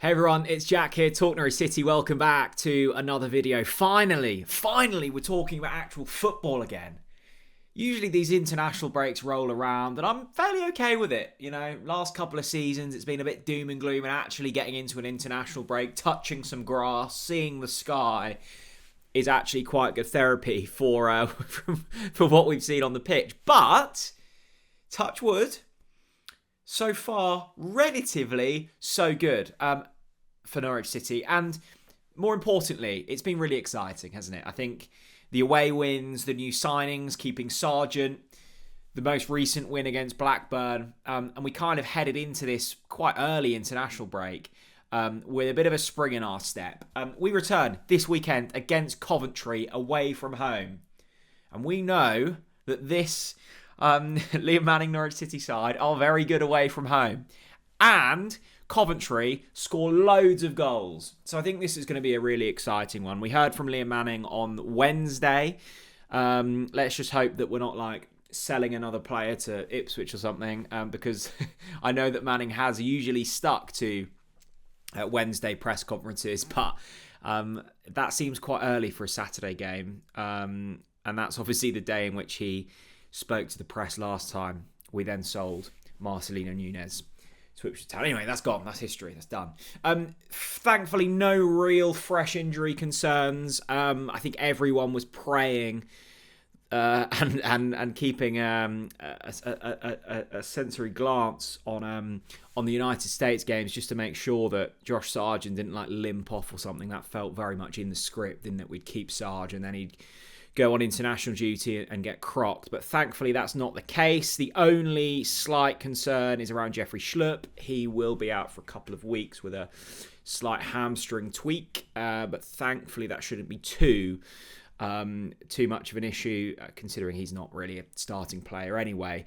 Hey everyone, it's Jack here, TalkNorwichCity. Welcome back to another video. Finally, we're talking about actual football again. Usually these international breaks roll around and I'm fairly okay with it. You know, last couple of seasons it's been a bit doom and gloom, and actually getting into an international break, touching some grass, seeing the sky is actually quite good therapy for what we've seen on the pitch. But, touch wood, so far, relatively so good for Norwich City. And more importantly, it's been really exciting, hasn't it? I think the away wins, the new signings, keeping Sargent, the most recent win against Blackburn, and we kind of headed into this quite early international break with a bit of a spring in our step. We return this weekend against Coventry away from home. And we know that this Liam Manning Norwich City side are very good away from home. And Coventry score loads of goals. So I think this is going to be a really exciting one. We heard from Liam Manning on Wednesday. Let's just hope that we're not like selling another player to Ipswich or something, because I know that Manning has usually stuck to Wednesday press conferences, but that seems quite early for a Saturday game. And that's obviously the day in which he spoke to the press last time. We then sold Marcelino Nunez to Ipswich Town. Anyway, that's gone. That's history. That's done. Thankfully, no real fresh injury concerns. I think everyone was praying and keeping a sensory glance on the United States games just to make sure that Josh Sargent didn't like limp off or something. That felt very much in the script, didn't it? We'd keep Sargent and then he'd go on international duty and get crocked. But thankfully, that's not the case. The only slight concern is around Jeffrey Schlupp. He will be out for a couple of weeks with a slight hamstring tweak. But thankfully, that shouldn't be too much of an issue, considering he's not really a starting player anyway.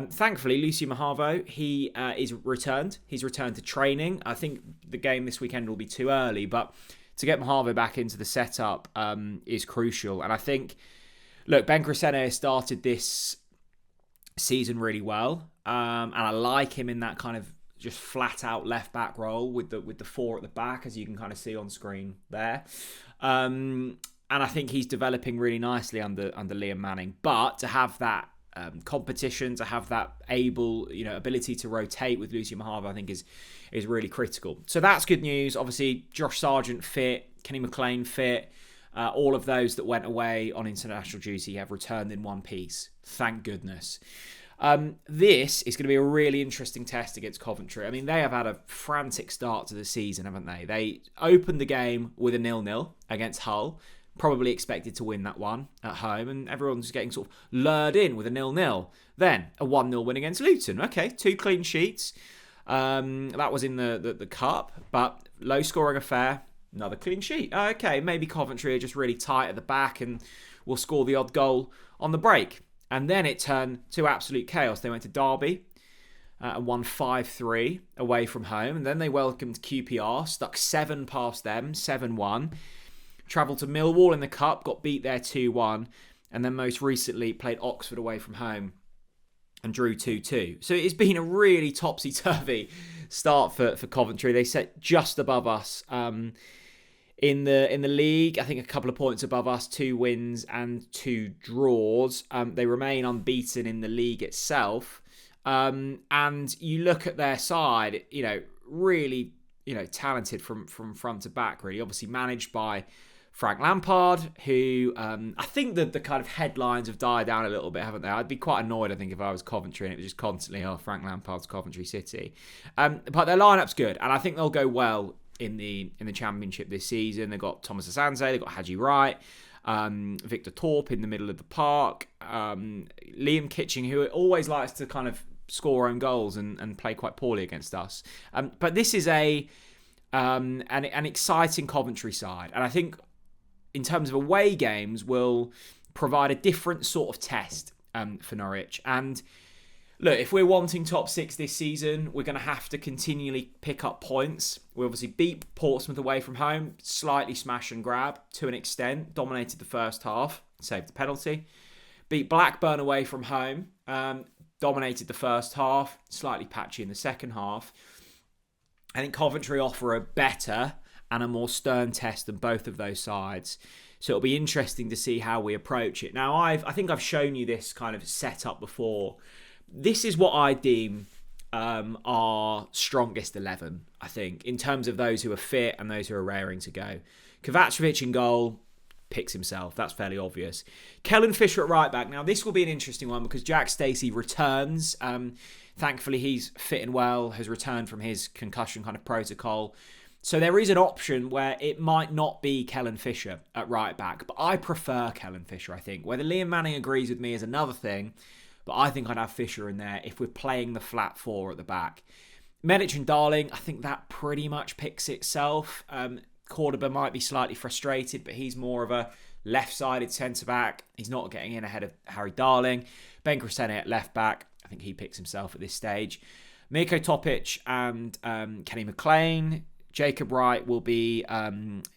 Thankfully, Lucio Mahavo, he is returned. He's returned to training. I think the game this weekend will be too early, but to get Mahavo back into the setup is crucial. And I think, look, Ben Crescene started this season really well. And I like him in that kind of just flat out left back role with the four at the back, as you can kind of see on screen there. And I think he's developing really nicely under Liam Manning. But to have that competition, to have that ability to rotate with Lucio Mahavo, I think is really critical. So that's good news. Obviously, Josh Sargent fit, Kenny McLean fit. All of those that went away on international duty have returned in one piece. Thank goodness. This is going to be a really interesting test against Coventry. I mean, they have had a frantic start to the season, haven't they? They opened the game with a 0-0 against Hull. Probably expected to win that one at home, and everyone's getting sort of lured in with a 0-0. Then a 1-0 win against Luton. Okay, 2 clean sheets. That was in the cup, but low scoring affair. Another clean sheet. Okay, maybe Coventry are just really tight at the back and will score the odd goal on the break. And then it turned to absolute chaos. They went to Derby and won 5-3 away from home, and then they welcomed QPR, stuck 7 past them, 7-1. Travelled to Millwall in the Cup, got beat there 2-1, and then most recently played Oxford away from home and drew 2-2. So it's been a really topsy-turvy start for Coventry. They sit just above us in the league. I think a couple of points above us, 2 wins and 2 draws. They remain unbeaten in the league itself. And you look at their side, really talented from front to back, really. Obviously managed by Frank Lampard, who I think that the kind of headlines have died down a little bit, haven't they? I'd be quite annoyed, I think, if I was Coventry and it was just constantly, Frank Lampard's Coventry City. But their lineup's good, and I think they'll go well in the Championship this season. They've got Thomas Asanze, they've got Haji Wright, Victor Torp in the middle of the park, Liam Kitching, who always likes to kind of score own goals and play quite poorly against us. But this is an exciting Coventry side, and I think in terms of away games will provide a different sort of test for Norwich. And look, if we're wanting top 6 this season, we're going to have to continually pick up points. We obviously beat Portsmouth away from home, slightly smash and grab to an extent, dominated the first half, saved the penalty. Beat Blackburn away from home, dominated the first half, slightly patchy in the second half. I think Coventry offer a better and a more stern test than both of those sides. So it'll be interesting to see how we approach it. Now, I think I've shown you this kind of setup before. This is what I deem our strongest 11, I think, in terms of those who are fit and those who are raring to go. Kovacevic in goal, picks himself. That's fairly obvious. Kellen Fisher at right back. Now, this will be an interesting one because Jack Stacey returns. Thankfully, he's fit and well, has returned from his concussion kind of protocol. So there is an option where it might not be Kellen Fisher at right back, but I prefer Kellen Fisher, I think. Whether Liam Manning agrees with me is another thing, but I think I'd have Fisher in there if we're playing the flat four at the back. Medic and Darling, I think that pretty much picks itself. Cordoba might be slightly frustrated, but he's more of a left-sided centre-back. He's not getting in ahead of Harry Darling. Ben Crescene at left-back. I think he picks himself at this stage. Mirko Topic and Kenny McLean. Jacob Wright will be,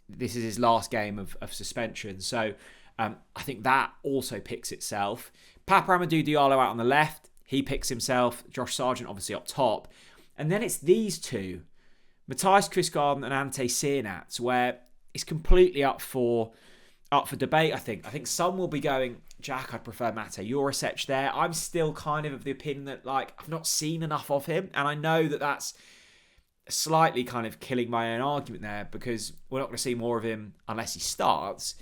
this is his last game of suspension. So I think that also picks itself. Papa Amadou Diallo out on the left. He picks himself. Josh Sargent obviously up top. And then it's these two, Matthias Quistgaard and Ante Sienats, where it's completely up for debate, I think. I think some will be going, Jack, I'd prefer Mate Jurisic there. I'm still kind of the opinion that, like, I've not seen enough of him. And I know that that's slightly kind of killing my own argument there because we're not going to see more of him unless he starts.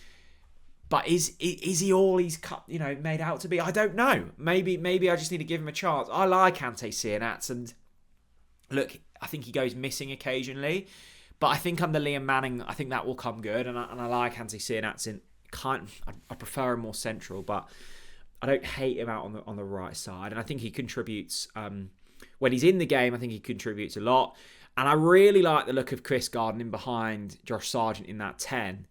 But is he all he's made out to be? I don't know. Maybe I just need to give him a chance. I like Ante Sienats, and look, I think he goes missing occasionally, but I think under Liam Manning, I think that will come good, and I like Ante Sienats in I prefer him more central, but I don't hate him out on the right side, and I think he contributes when he's in the game. I think he contributes a lot. And I really like the look of Chris Garden in behind Josh Sargent in that 10.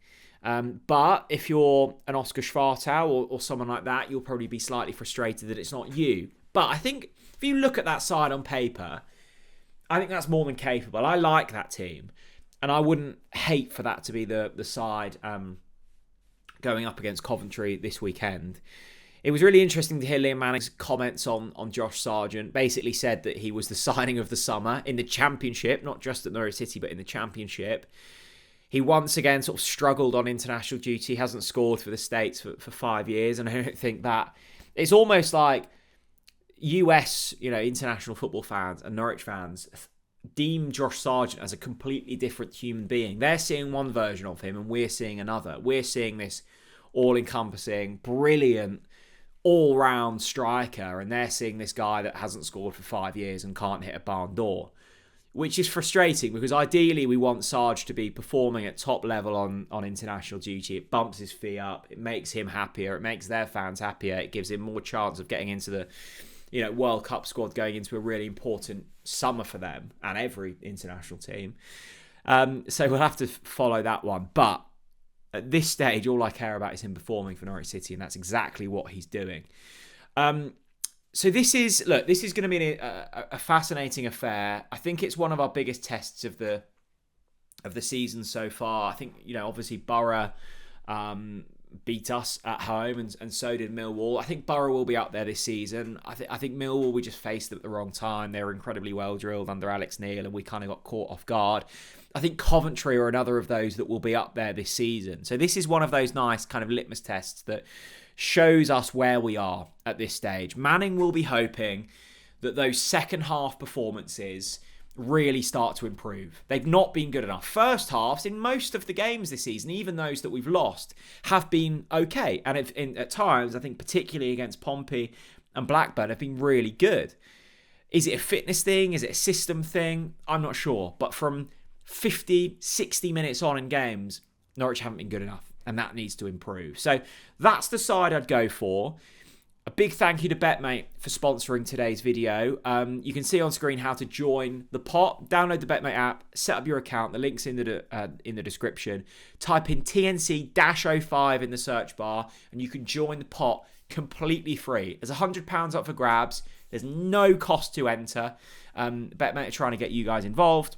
But if you're an Oscar Schwartau or someone like that, you'll probably be slightly frustrated that it's not you. But I think if you look at that side on paper, I think that's more than capable. I like that team. And I wouldn't hate for that to be the side going up against Coventry this weekend. It was really interesting to hear Liam Manning's comments on Josh Sargent. Basically said that he was the signing of the summer in the Championship, not just at Norwich City, but in the Championship. He once again sort of struggled on international duty, hasn't scored for the States for 5 years, and I don't think that... It's almost like US, international football fans and Norwich fans deem Josh Sargent as a completely different human being. They're seeing one version of him and we're seeing another. We're seeing this all-encompassing, brilliant, all-round striker, and they're seeing this guy that hasn't scored for 5 years and can't hit a barn door, which is frustrating because ideally we want Sarge to be performing at top level on international duty. It bumps his fee up, it makes him happier, it makes their fans happier, it gives him more chance of getting into the World Cup squad, going into a really important summer for them and every international team. So we'll have to follow that one, but at this stage, all I care about is him performing for Norwich City, and that's exactly what he's doing. So this is going to be a fascinating affair. I think it's one of our biggest tests of the season so far. I think obviously Borough beat us at home, and so did Millwall. I think Borough will be up there this season. I think Millwall, we just faced them at the wrong time. They were incredibly well drilled under Alex Neil, and we kind of got caught off guard. I think Coventry are another of those that will be up there this season. So this is one of those nice kind of litmus tests that shows us where we are at this stage. Manning will be hoping that those second half performances really start to improve. They've not been good enough. First halves in most of the games this season, even those that we've lost, have been okay. And at times, I think particularly against Pompey and Blackburn, have been really good. Is it a fitness thing? Is it a system thing? I'm not sure. But from 50, 60 minutes on in games, Norwich haven't been good enough, and that needs to improve. So that's the side I'd go for. A big thank you to BetMate for sponsoring today's video. You can see on screen how to join the pot. Download the BetMate app, set up your account. The link's in the description. Type in TNC-05 in the search bar, and you can join the pot completely free. There's £100 up for grabs. There's no cost to enter. BetMate are trying to get you guys involved.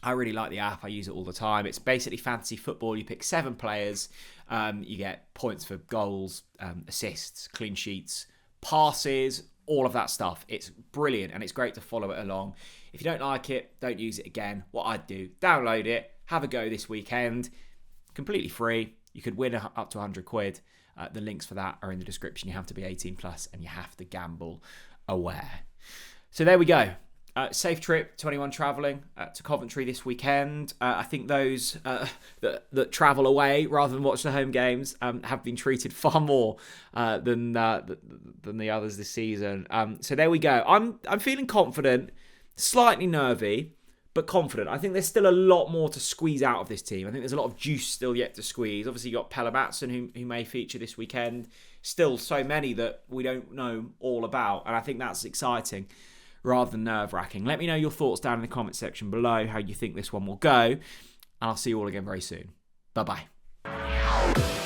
I really like the app. I use it all the time. It's basically fantasy football. You pick 7 players. You get points for goals, assists, clean sheets, passes, all of that stuff. It's brilliant and it's great to follow it along. If you don't like it, don't use it again. What I'd do, download it, have a go this weekend. Completely free. You could win up to 100 quid. The links for that are in the description. You have to be 18 plus and you have to gamble aware. So there we go. Safe trip to anyone travelling to Coventry this weekend. I think those that travel away rather than watch the home games have been treated far more than the others this season. So there we go. I'm feeling confident, slightly nervy, but confident. I think there's still a lot more to squeeze out of this team. I think there's a lot of juice still yet to squeeze. Obviously, you got Pelle Mattsson, who may feature this weekend. Still so many that we don't know all about, and I think that's exciting rather than nerve-wracking. Let me know your thoughts down in the comment section below, how you think this one will go, and I'll see you all again very soon. Bye-bye.